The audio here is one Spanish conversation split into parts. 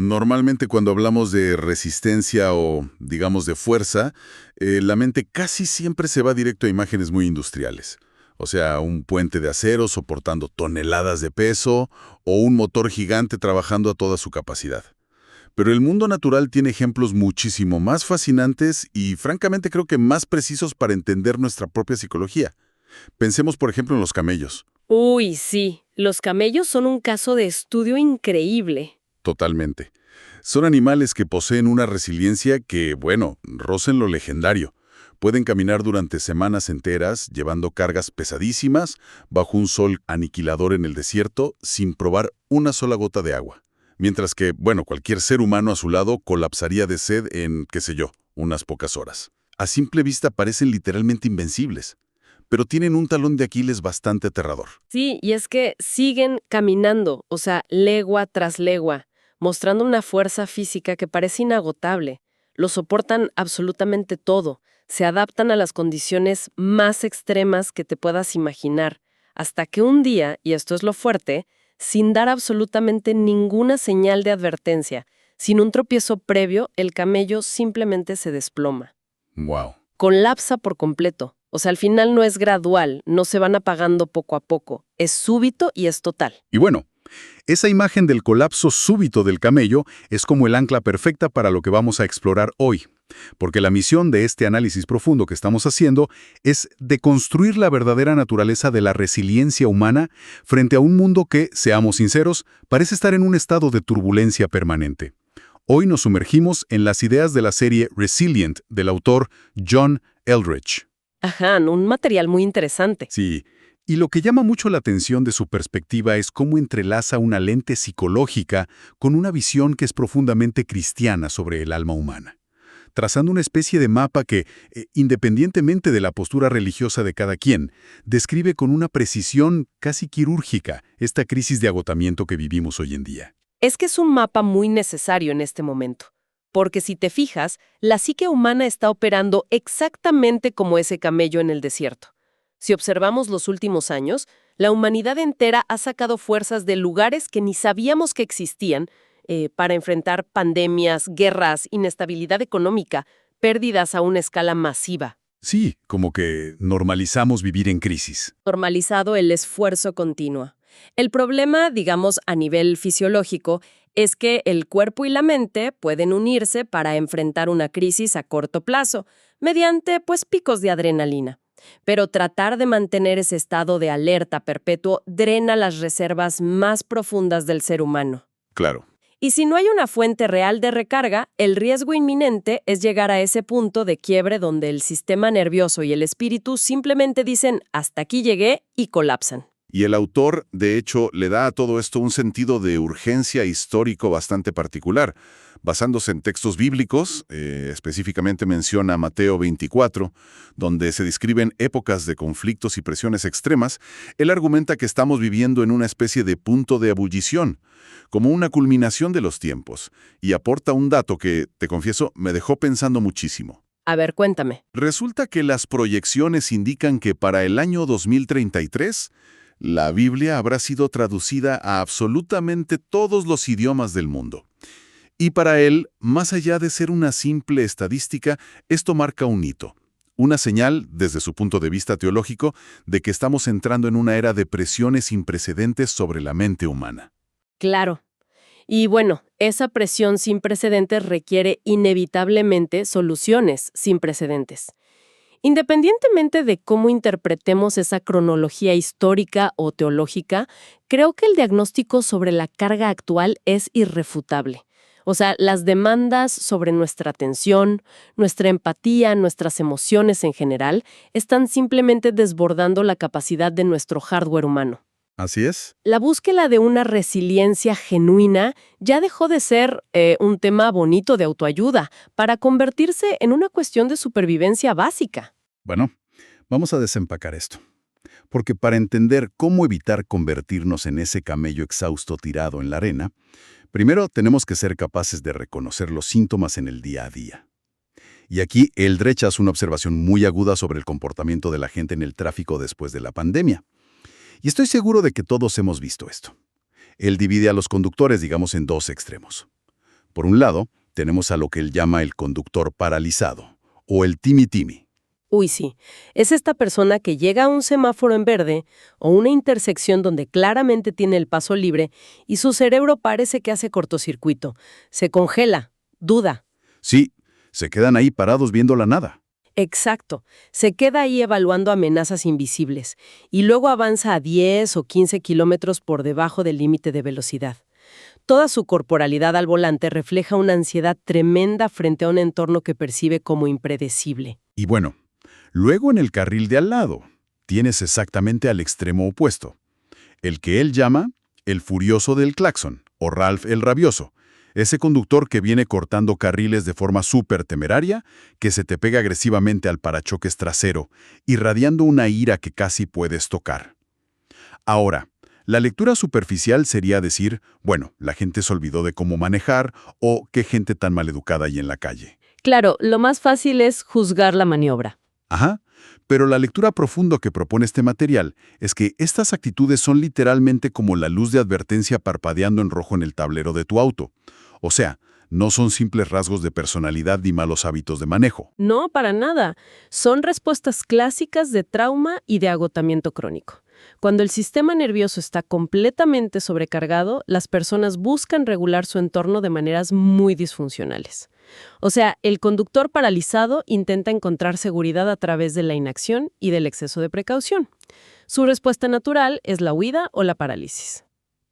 Normalmente cuando hablamos de resistencia o, digamos, de fuerza, la mente casi siempre se va directo a imágenes muy industriales. O sea, un puente de acero soportando toneladas de peso o un motor gigante trabajando a toda su capacidad. Pero el mundo natural tiene ejemplos muchísimo más fascinantes y francamente creo que más precisos para entender nuestra propia psicología. Pensemos por ejemplo en los camellos. Uy, sí, los camellos son un caso de estudio increíble. Totalmente. Son animales que poseen una resiliencia que, bueno, rozan lo legendario. Pueden caminar durante semanas enteras llevando cargas pesadísimas bajo un sol aniquilador en el desierto sin probar una sola gota de agua. Mientras que, bueno, cualquier ser humano a su lado colapsaría de sed en, qué sé yo, unas pocas horas. A simple vista parecen literalmente invencibles, pero tienen un talón de Aquiles bastante aterrador. Sí, y es que siguen caminando, o sea, legua tras legua, mostrando una fuerza física que parece inagotable. Lo soportan absolutamente todo, se adaptan a las condiciones más extremas que te puedas imaginar, hasta que un día, y esto es lo fuerte, sin dar absolutamente ninguna señal de advertencia, sin un tropiezo previo, el camello simplemente se desploma. Wow. Colapsa por completo. O sea, al final no es gradual, no se van apagando poco a poco. Es súbito y es total. Y bueno, esa imagen del colapso súbito del camello es como el ancla perfecta para lo que vamos a explorar hoy, porque la misión de este análisis profundo que estamos haciendo es deconstruir la verdadera naturaleza de la resiliencia humana frente a un mundo que, seamos sinceros, parece estar en un estado de turbulencia permanente. Hoy nos sumergimos en las ideas de la serie Resilient del autor John Eldredge. Ajá, un material muy interesante. Sí, y lo que llama mucho la atención de su perspectiva es cómo entrelaza una lente psicológica con una visión que es profundamente cristiana sobre el alma humana, trazando una especie de mapa que, independientemente de la postura religiosa de cada quien, describe con una precisión casi quirúrgica esta crisis de agotamiento que vivimos hoy en día. Es que es un mapa muy necesario en este momento. Porque si te fijas, la psique humana está operando exactamente como ese camello en el desierto. Si observamos los últimos años, la humanidad entera ha sacado fuerzas de lugares que ni sabíamos que existían para enfrentar pandemias, guerras, inestabilidad económica, pérdidas a una escala masiva. Sí, como que normalizamos vivir en crisis. Normalizado el esfuerzo continuo. El problema, digamos, a nivel fisiológico, es que el cuerpo y la mente pueden unirse para enfrentar una crisis a corto plazo, mediante, pues, picos de adrenalina. Pero tratar de mantener ese estado de alerta perpetuo drena las reservas más profundas del ser humano. Claro. Y si no hay una fuente real de recarga, el riesgo inminente es llegar a ese punto de quiebre donde el sistema nervioso y el espíritu simplemente dicen «hasta aquí llegué» y colapsan. Y el autor, de hecho, le da a todo esto un sentido de urgencia histórico bastante particular. Basándose en textos bíblicos, específicamente menciona Mateo 24, donde se describen épocas de conflictos y presiones extremas, él argumenta que estamos viviendo en una especie de punto de ebullición, como una culminación de los tiempos, y aporta un dato que, te confieso, me dejó pensando muchísimo. A ver, cuéntame. Resulta que las proyecciones indican que para el año 2033, la Biblia habrá sido traducida a absolutamente todos los idiomas del mundo. Y para él, más allá de ser una simple estadística, esto marca un hito. Una señal, desde su punto de vista teológico, de que estamos entrando en una era de presiones sin precedentes sobre la mente humana. Claro. Y bueno, esa presión sin precedentes requiere inevitablemente soluciones sin precedentes. Independientemente de cómo interpretemos esa cronología histórica o teológica, creo que el diagnóstico sobre la carga actual es irrefutable. O sea, las demandas sobre nuestra atención, nuestra empatía, nuestras emociones en general, están simplemente desbordando la capacidad de nuestro hardware humano. Así es. La búsqueda de una resiliencia genuina ya dejó de ser un tema bonito de autoayuda para convertirse en una cuestión de supervivencia básica. Bueno, vamos a desempacar esto. Porque para entender cómo evitar convertirnos en ese camello exhausto tirado en la arena, primero tenemos que ser capaces de reconocer los síntomas en el día a día. Y aquí Eldredge hace una observación muy aguda sobre el comportamiento de la gente en el tráfico después de la pandemia. Y estoy seguro de que todos hemos visto esto. Él divide a los conductores, digamos, en dos extremos. Por un lado, tenemos a lo que él llama el conductor paralizado, o el timi-timi. Uy, sí. Es esta persona que llega a un semáforo en verde o una intersección donde claramente tiene el paso libre y su cerebro parece que hace cortocircuito. Se congela, duda. Sí, se quedan ahí parados viendo la nada. Exacto. Se queda ahí evaluando amenazas invisibles y luego avanza a 10 o 15 kilómetros por debajo del límite de velocidad. Toda su corporalidad al volante refleja una ansiedad tremenda frente a un entorno que percibe como impredecible. Y bueno, luego en el carril de al lado, tienes exactamente al extremo opuesto. El que él llama el furioso del claxon, o Ralph el rabioso. Ese conductor que viene cortando carriles de forma súper temeraria, que se te pega agresivamente al parachoques trasero, irradiando una ira que casi puedes tocar. Ahora, la lectura superficial sería decir, bueno, la gente se olvidó de cómo manejar o qué gente tan maleducada hay en la calle. Claro, lo más fácil es juzgar la maniobra. Ajá, pero la lectura profunda que propone este material es que estas actitudes son literalmente como la luz de advertencia parpadeando en rojo en el tablero de tu auto. O sea, no son simples rasgos de personalidad ni malos hábitos de manejo. No, para nada. Son respuestas clásicas de trauma y de agotamiento crónico. Cuando el sistema nervioso está completamente sobrecargado, las personas buscan regular su entorno de maneras muy disfuncionales. O sea, el conductor paralizado intenta encontrar seguridad a través de la inacción y del exceso de precaución. Su respuesta natural es la huida o la parálisis.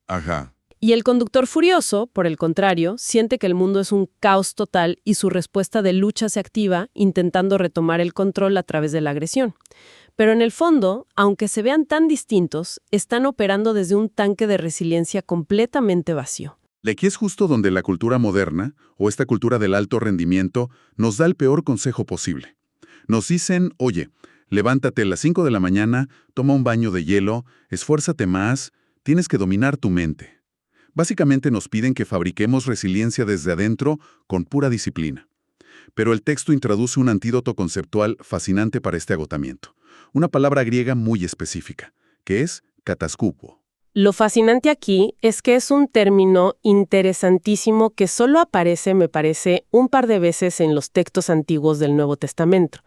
Ajá. Y el conductor furioso, por el contrario, siente que el mundo es un caos total y su respuesta de lucha se activa intentando retomar el control a través de la agresión. Pero en el fondo, aunque se vean tan distintos, están operando desde un tanque de resiliencia completamente vacío. Y aquí es justo donde la cultura moderna, o esta cultura del alto rendimiento, nos da el peor consejo posible. Nos dicen, oye, levántate a las 5 de la mañana, toma un baño de hielo, esfuérzate más, tienes que dominar tu mente. Básicamente nos piden que fabriquemos resiliencia desde adentro con pura disciplina. Pero el texto introduce un antídoto conceptual fascinante para este agotamiento. Una palabra griega muy específica, que es kataskupo. Lo fascinante aquí es que es un término interesantísimo que solo aparece, me parece, un par de veces en los textos antiguos del Nuevo Testamento.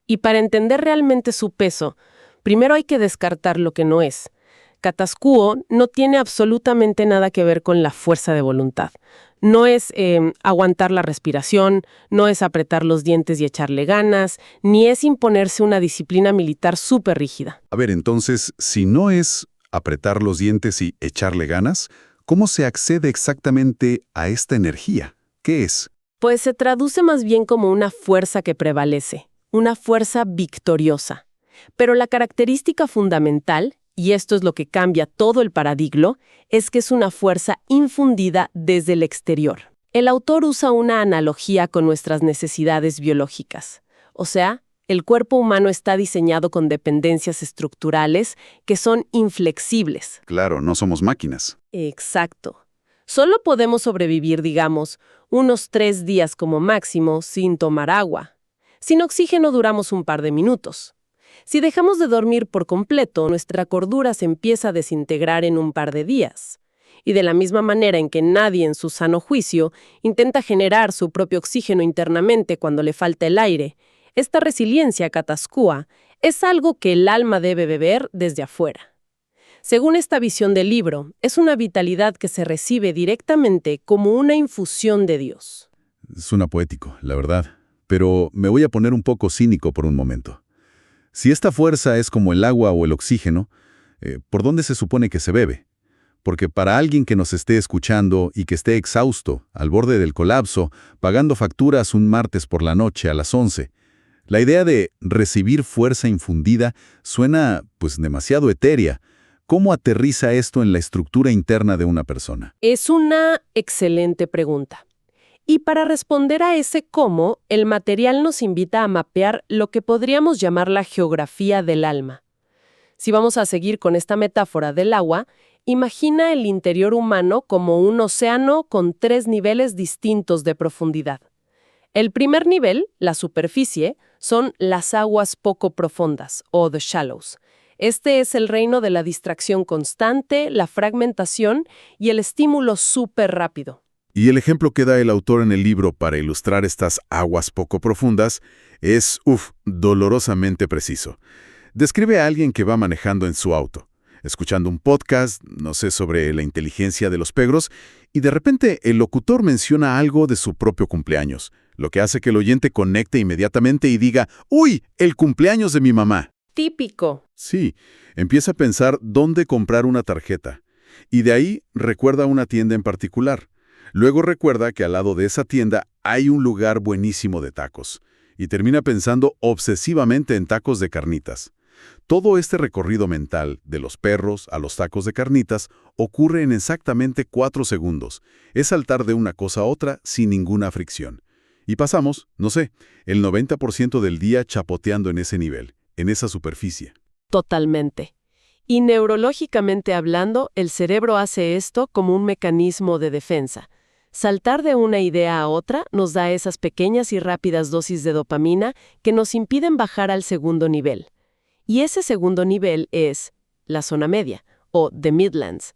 Y para entender realmente su peso, primero hay que descartar lo que no es. Kataskuo no tiene absolutamente nada que ver con la fuerza de voluntad. No es aguantar la respiración, no es apretar los dientes y echarle ganas, ni es imponerse una disciplina militar súper rígida. A ver, entonces, si no es apretar los dientes y echarle ganas, ¿cómo se accede exactamente a esta energía? ¿Qué es? Pues se traduce más bien como una fuerza que prevalece, una fuerza victoriosa. Pero la característica fundamental, y esto es lo que cambia todo el paradigma, es que es una fuerza infundida desde el exterior. El autor usa una analogía con nuestras necesidades biológicas. O sea, el cuerpo humano está diseñado con dependencias estructurales que son inflexibles. Claro, no somos máquinas. Exacto. Solo podemos sobrevivir, digamos, unos 3 días como máximo sin tomar agua. Sin oxígeno duramos un par de minutos. Si dejamos de dormir por completo, nuestra cordura se empieza a desintegrar en un par de días. Y de la misma manera en que nadie en su sano juicio intenta generar su propio oxígeno internamente cuando le falta el aire, esta resiliencia kataskuo es algo que el alma debe beber desde afuera. Según esta visión del libro, es una vitalidad que se recibe directamente como una infusión de Dios. Suena poético, la verdad. Pero me voy a poner un poco cínico por un momento. Si esta fuerza es como el agua o el oxígeno, ¿por dónde se supone que se bebe? Porque para alguien que nos esté escuchando y que esté exhausto, al borde del colapso, pagando facturas un martes por la noche a las 11, la idea de recibir fuerza infundida suena, pues, demasiado etérea. ¿Cómo aterriza esto en la estructura interna de una persona? Es una excelente pregunta. Y para responder a ese cómo, el material nos invita a mapear lo que podríamos llamar la geografía del alma. Si vamos a seguir con esta metáfora del agua, imagina el interior humano como un océano con 3 niveles distintos de profundidad. El primer nivel, la superficie, son las aguas poco profundas, o the shallows. Este es el reino de la distracción constante, la fragmentación y el estímulo súper rápido. Y el ejemplo que da el autor en el libro para ilustrar estas aguas poco profundas es, dolorosamente preciso. Describe a alguien que va manejando en su auto, escuchando un podcast, no sé, sobre la inteligencia de los perros, y de repente el locutor menciona algo de su propio cumpleaños, lo que hace que el oyente conecte inmediatamente y diga, ¡Uy, el cumpleaños de mi mamá! Típico. Sí, empieza a pensar dónde comprar una tarjeta, y de ahí recuerda una tienda en particular. Luego recuerda que al lado de esa tienda hay un lugar buenísimo de tacos, y termina pensando obsesivamente en tacos de carnitas. Todo este recorrido mental, de los perros a los tacos de carnitas, ocurre en exactamente 4 segundos. Es saltar de una cosa a otra sin ninguna fricción. Y pasamos, no sé, el 90% del día chapoteando en ese nivel, en esa superficie. Totalmente. Y neurológicamente hablando, el cerebro hace esto como un mecanismo de defensa. Saltar de una idea a otra nos da esas pequeñas y rápidas dosis de dopamina que nos impiden bajar al segundo nivel. Y ese segundo nivel es la zona media, o the Midlands.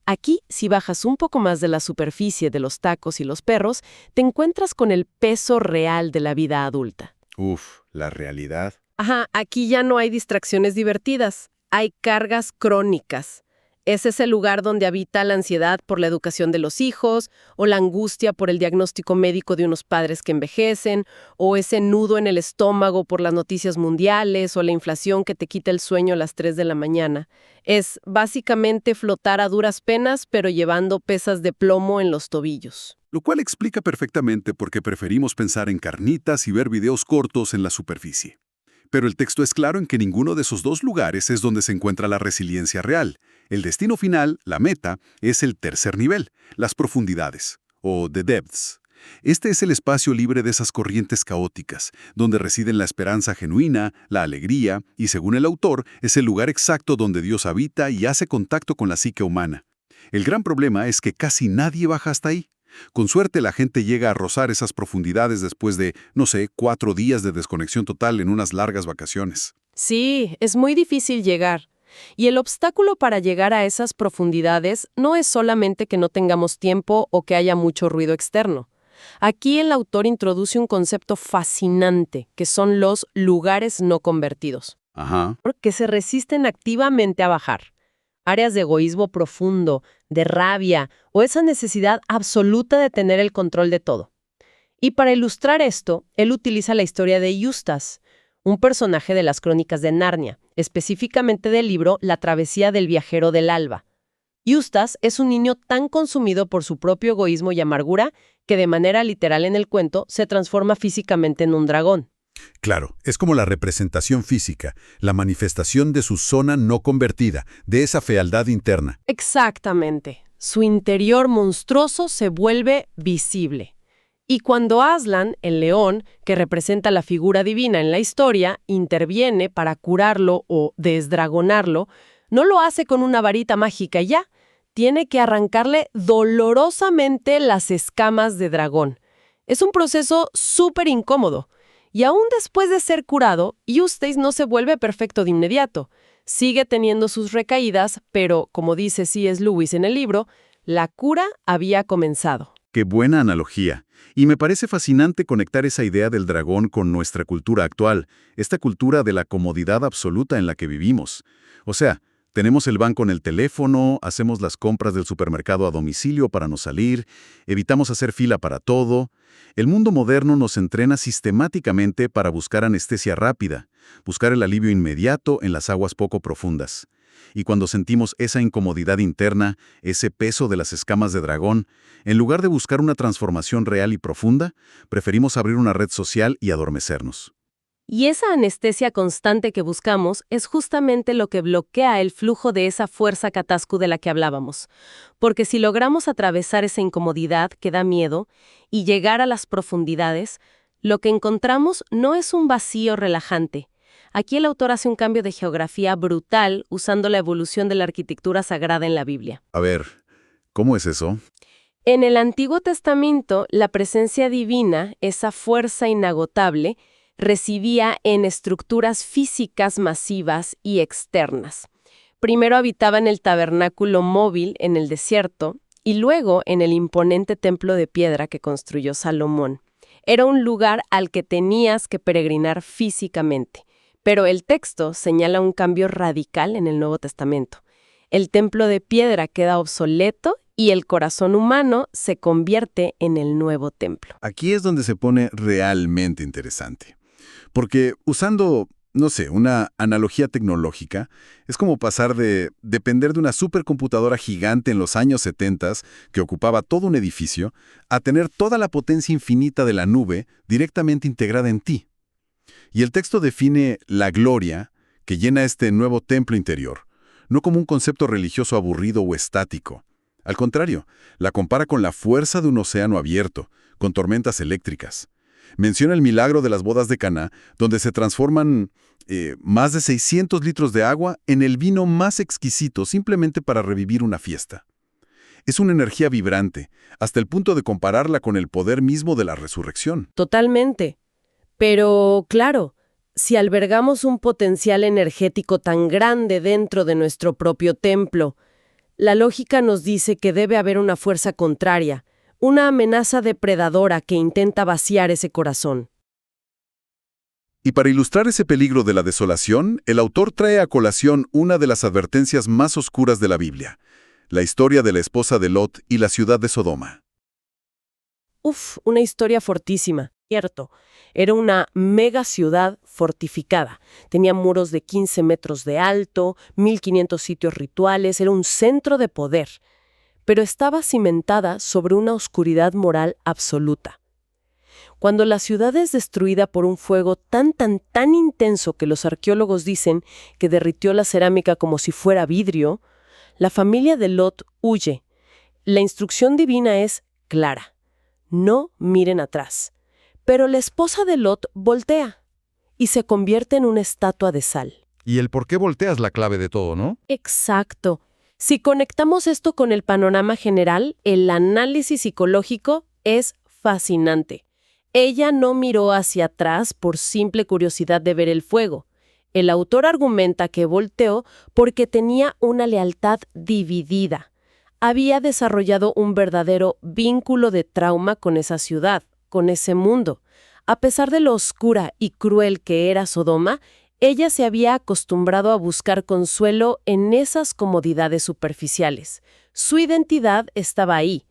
Aquí, si bajas un poco más de la superficie de los tacos y los perros, te encuentras con el peso real de la vida adulta. La realidad. Ajá, aquí ya no hay distracciones divertidas, hay cargas crónicas. Ese es el lugar donde habita la ansiedad por la educación de los hijos, o la angustia por el diagnóstico médico de unos padres que envejecen, o ese nudo en el estómago por las noticias mundiales, o la inflación que te quita el sueño a las 3 de la mañana. Es básicamente flotar a duras penas, pero llevando pesas de plomo en los tobillos. Lo cual explica perfectamente por qué preferimos pensar en carnitas y ver videos cortos en la superficie. Pero el texto es claro en que ninguno de esos dos lugares es donde se encuentra la resiliencia real. El destino final, la meta, es el tercer nivel, las profundidades, o the depths. Este es el espacio libre de esas corrientes caóticas, donde residen la esperanza genuina, la alegría, y según el autor, es el lugar exacto donde Dios habita y hace contacto con la psique humana. El gran problema es que casi nadie baja hasta ahí. Con suerte la gente llega a rozar esas profundidades después de, 4 días de desconexión total en unas largas vacaciones. Sí, es muy difícil llegar. Y el obstáculo para llegar a esas profundidades no es solamente que no tengamos tiempo o que haya mucho ruido externo. Aquí el autor introduce un concepto fascinante, que son los lugares no convertidos, que se resisten activamente a bajar. Áreas de egoísmo profundo, de rabia o esa necesidad absoluta de tener el control de todo. Y para ilustrar esto, él utiliza la historia de Eustace, un personaje de las Crónicas de Narnia, específicamente del libro La travesía del viajero del alba. Eustace es un niño tan consumido por su propio egoísmo y amargura que de manera literal en el cuento se transforma físicamente en un dragón. Claro, es como la representación física, la manifestación de su zona no convertida, de esa fealdad interna. Exactamente. Su interior monstruoso se vuelve visible. Y cuando Aslan, el león, que representa la figura divina en la historia, interviene para curarlo o desdragonarlo, no lo hace con una varita mágica y ya. Tiene que arrancarle dolorosamente las escamas de dragón. Es un proceso súper incómodo. Y aún después de ser curado, Eustace no se vuelve perfecto de inmediato. Sigue teniendo sus recaídas, pero, como dice C.S. Lewis en el libro, la cura había comenzado. Qué buena analogía. Y me parece fascinante conectar esa idea del dragón con nuestra cultura actual, esta cultura de la comodidad absoluta en la que vivimos. O sea, tenemos el banco en el teléfono, hacemos las compras del supermercado a domicilio para no salir, evitamos hacer fila para todo. El mundo moderno nos entrena sistemáticamente para buscar anestesia rápida, buscar el alivio inmediato en las aguas poco profundas. Y cuando sentimos esa incomodidad interna, ese peso de las escamas de dragón, en lugar de buscar una transformación real y profunda, preferimos abrir una red social y adormecernos. Y esa anestesia constante que buscamos es justamente lo que bloquea el flujo de esa fuerza Catascu de la que hablábamos. Porque si logramos atravesar esa incomodidad que da miedo y llegar a las profundidades, lo que encontramos no es un vacío relajante. Aquí el autor hace un cambio de geografía brutal usando la evolución de la arquitectura sagrada en la Biblia. A ver, ¿cómo es eso? En el Antiguo Testamento, la presencia divina, esa fuerza inagotable, residía en estructuras físicas masivas y externas. Primero habitaba en el tabernáculo móvil en el desierto, Y luego, en el imponente templo de piedra que construyó Salomón, era un lugar al que tenías que peregrinar físicamente. Pero el texto señala un cambio radical en el Nuevo Testamento. El templo de piedra queda obsoleto y el corazón humano se convierte en el nuevo templo. Aquí es donde se pone realmente interesante. Porque usando, no sé, una analogía tecnológica, es como pasar de depender de una supercomputadora gigante en los años 70 que ocupaba todo un edificio, a tener toda la potencia infinita de la nube directamente integrada en ti. Y el texto define la gloria que llena este nuevo templo interior, no como un concepto religioso aburrido o estático. Al contrario, la compara con la fuerza de un océano abierto, con tormentas eléctricas. Menciona el milagro de las bodas de Caná, donde se transforman más de 600 litros de agua en el vino más exquisito simplemente para revivir una fiesta. Es una energía vibrante, hasta el punto de compararla con el poder mismo de la resurrección. Totalmente. Pero, claro, si albergamos un potencial energético tan grande dentro de nuestro propio templo, la lógica nos dice que debe haber una fuerza contraria, una amenaza depredadora que intenta vaciar ese corazón. Y para ilustrar ese peligro de la desolación, el autor trae a colación una de las advertencias más oscuras de la Biblia, la historia de la esposa de Lot y la ciudad de Sodoma. Una historia fortísima, cierto. Era una mega ciudad fortificada. Tenía muros de 15 metros de alto, 1.500 sitios rituales, era un centro de poder. Pero estaba cimentada sobre una oscuridad moral absoluta. Cuando la ciudad es destruida por un fuego tan intenso que los arqueólogos dicen que derritió la cerámica como si fuera vidrio, la familia de Lot huye. La instrucción divina es clara: no miren atrás. Pero la esposa de Lot voltea y se convierte en una estatua de sal. Y el por qué voltea es la clave de todo, ¿no? Exacto. Si conectamos esto con el panorama general, el análisis psicológico es fascinante. Ella no miró hacia atrás por simple curiosidad de ver el fuego. El autor argumenta que volteó porque tenía una lealtad dividida. Había desarrollado un verdadero vínculo de trauma con esa ciudad, con ese mundo. A pesar de lo oscura y cruel que era Sodoma, ella se había acostumbrado a buscar consuelo en esas comodidades superficiales. Su identidad estaba ahí,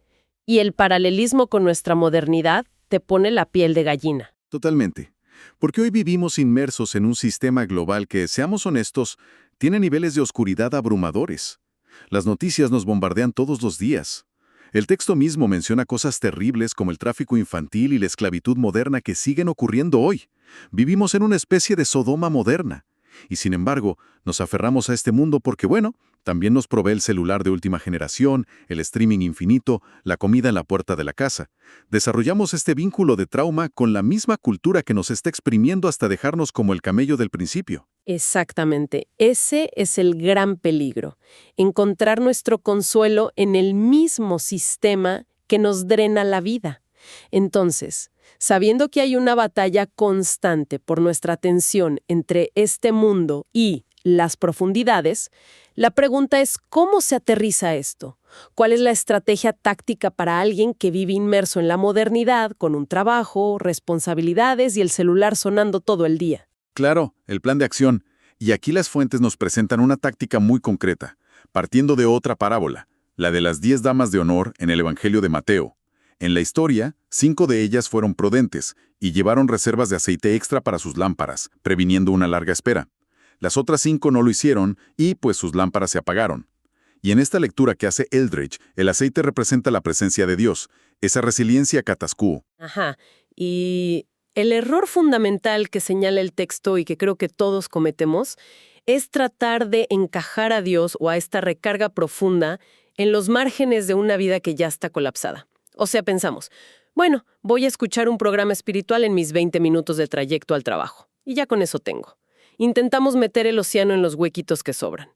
y el paralelismo con nuestra modernidad te pone la piel de gallina. Totalmente. Porque hoy vivimos inmersos en un sistema global que, seamos honestos, tiene niveles de oscuridad abrumadores. Las noticias nos bombardean todos los días. El texto mismo menciona cosas terribles como el tráfico infantil y la esclavitud moderna que siguen ocurriendo hoy. Vivimos en una especie de Sodoma moderna. Y sin embargo, nos aferramos a este mundo porque, bueno, también nos provee el celular de última generación, el streaming infinito, la comida en la puerta de la casa. Desarrollamos este vínculo de trauma con la misma cultura que nos está exprimiendo hasta dejarnos como el camello del principio. Exactamente. Ese es el gran peligro. Encontrar nuestro consuelo en el mismo sistema que nos drena la vida. Entonces, sabiendo que hay una batalla constante por nuestra atención entre este mundo y las profundidades, la pregunta es ¿cómo se aterriza esto? ¿Cuál es la estrategia táctica para alguien que vive inmerso en la modernidad, con un trabajo, responsabilidades y el celular sonando todo el día? Claro, el plan de acción. Y aquí las fuentes nos presentan una táctica muy concreta, partiendo de otra parábola, la de las 10 damas de honor en el Evangelio de Mateo. En la historia, 5 de ellas fueron prudentes y llevaron reservas de aceite extra para sus lámparas, previniendo una larga espera. Las otras 5 no lo hicieron y, pues, sus lámparas se apagaron. Y en esta lectura que hace Eldredge, el aceite representa la presencia de Dios, esa resiliencia catascuo. Ajá. Y el error fundamental que señala el texto y que creo que todos cometemos es tratar de encajar a Dios o a esta recarga profunda en los márgenes de una vida que ya está colapsada. O sea, pensamos, bueno, voy a escuchar un programa espiritual en mis 20 minutos de trayecto al trabajo. Y ya con eso tengo. Intentamos meter el océano en los huequitos que sobran.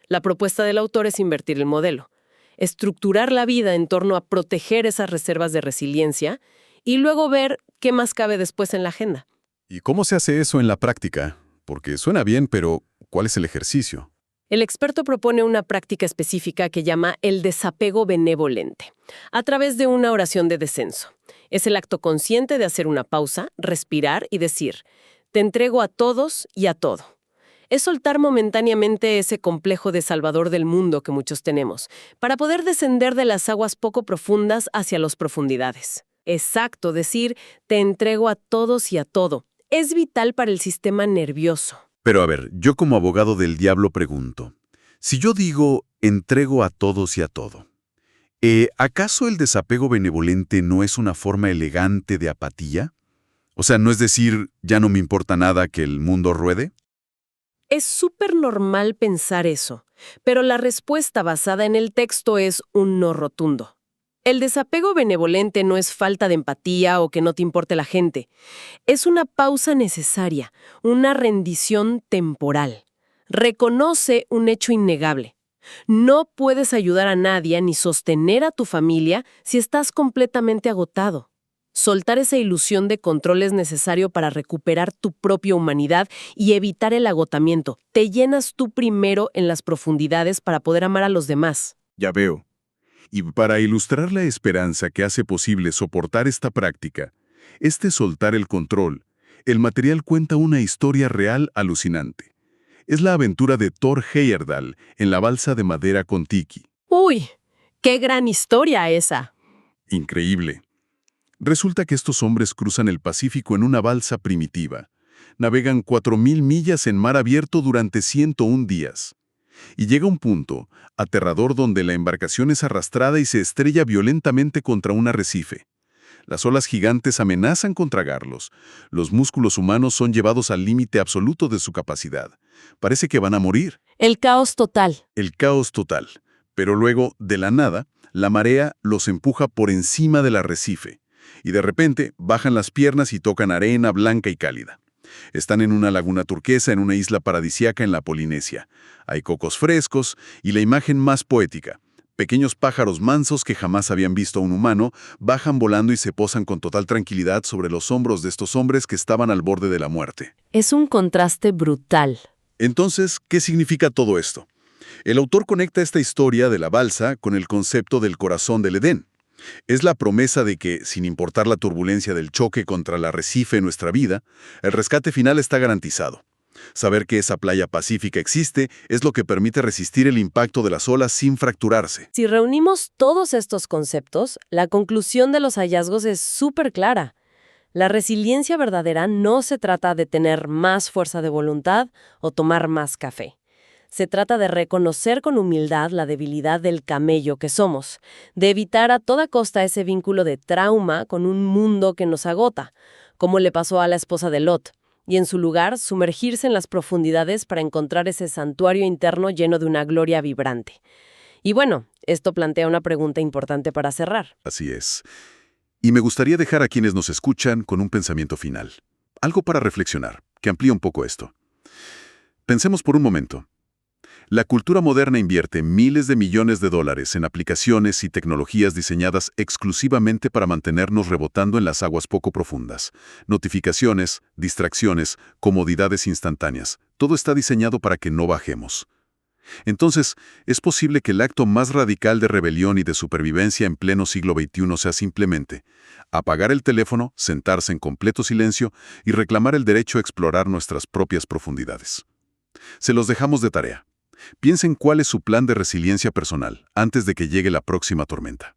La propuesta del autor es invertir el modelo. Estructurar la vida en torno a proteger esas reservas de resiliencia y luego ver qué más cabe después en la agenda. ¿Y cómo se hace eso en la práctica? Porque suena bien, pero ¿cuál es el ejercicio? El experto propone una práctica específica que llama el desapego benevolente, a través de una oración de descenso. Es el acto consciente de hacer una pausa, respirar y decir, te entrego a todos y a todo. Es soltar momentáneamente ese complejo de salvador del mundo que muchos tenemos, para poder descender de las aguas poco profundas hacia las profundidades. Exacto, decir, te entrego a todos y a todo. Es vital para el sistema nervioso. Pero a ver, yo como abogado del diablo pregunto, si yo digo entrego a todos y a todo, ¿acaso el desapego benevolente no es una forma elegante de apatía? O sea, ¿no es decir, ya no me importa nada que el mundo ruede? Es súper normal pensar eso, pero la respuesta basada en el texto es un no rotundo. El desapego benevolente no es falta de empatía o que no te importe la gente. Es una pausa necesaria, una rendición temporal. Reconoce un hecho innegable. No puedes ayudar a nadie ni sostener a tu familia si estás completamente agotado. Soltar esa ilusión de control es necesario para recuperar tu propia humanidad y evitar el agotamiento. Te llenas tú primero en las profundidades para poder amar a los demás. Ya veo. Y para ilustrar la esperanza que hace posible soportar esta práctica, soltar el control, el material cuenta una historia real alucinante. Es la aventura de Thor Heyerdahl en la balsa de madera Kon-Tiki. ¡Uy! ¡Qué gran historia esa! Increíble. Resulta que estos hombres cruzan el Pacífico en una balsa primitiva. Navegan 4.000 millas en mar abierto durante 101 días. Y llega un punto aterrador donde la embarcación es arrastrada y se estrella violentamente contra un arrecife. Las olas gigantes amenazan con tragarlos. Los músculos humanos son llevados al límite absoluto de su capacidad. Parece que van a morir. El caos total. El caos total. Pero luego, de la nada, la marea los empuja por encima del arrecife. Y de repente, bajan las piernas y tocan arena blanca y cálida. Están en una laguna turquesa en una isla paradisíaca en la Polinesia. Hay cocos frescos y la imagen más poética. Pequeños pájaros mansos que jamás habían visto a un humano bajan volando y se posan con total tranquilidad sobre los hombros de estos hombres que estaban al borde de la muerte. Es un contraste brutal. Entonces, ¿qué significa todo esto? El autor conecta esta historia de la balsa con el concepto del corazón del Edén. Es la promesa de que, sin importar la turbulencia del choque contra el arrecife en nuestra vida, el rescate final está garantizado. Saber que esa playa pacífica existe es lo que permite resistir el impacto de las olas sin fracturarse. Si reunimos todos estos conceptos, la conclusión de los hallazgos es súper clara. La resiliencia verdadera no se trata de tener más fuerza de voluntad o tomar más café. Se trata de reconocer con humildad la debilidad del camello que somos, de evitar a toda costa ese vínculo de trauma con un mundo que nos agota, como le pasó a la esposa de Lot, y en su lugar sumergirse en las profundidades para encontrar ese santuario interno lleno de una gloria vibrante. Y bueno, esto plantea una pregunta importante para cerrar. Así es. Y me gustaría dejar a quienes nos escuchan con un pensamiento final. Algo para reflexionar, que amplíe un poco esto. Pensemos por un momento. La cultura moderna invierte miles de millones de dólares en aplicaciones y tecnologías diseñadas exclusivamente para mantenernos rebotando en las aguas poco profundas. Notificaciones, distracciones, comodidades instantáneas. Todo está diseñado para que no bajemos. Entonces, ¿es posible que el acto más radical de rebelión y de supervivencia en pleno siglo XXI sea simplemente apagar el teléfono, sentarse en completo silencio y reclamar el derecho a explorar nuestras propias profundidades? Se los dejamos de tarea. Piensen cuál es su plan de resiliencia personal antes de que llegue la próxima tormenta.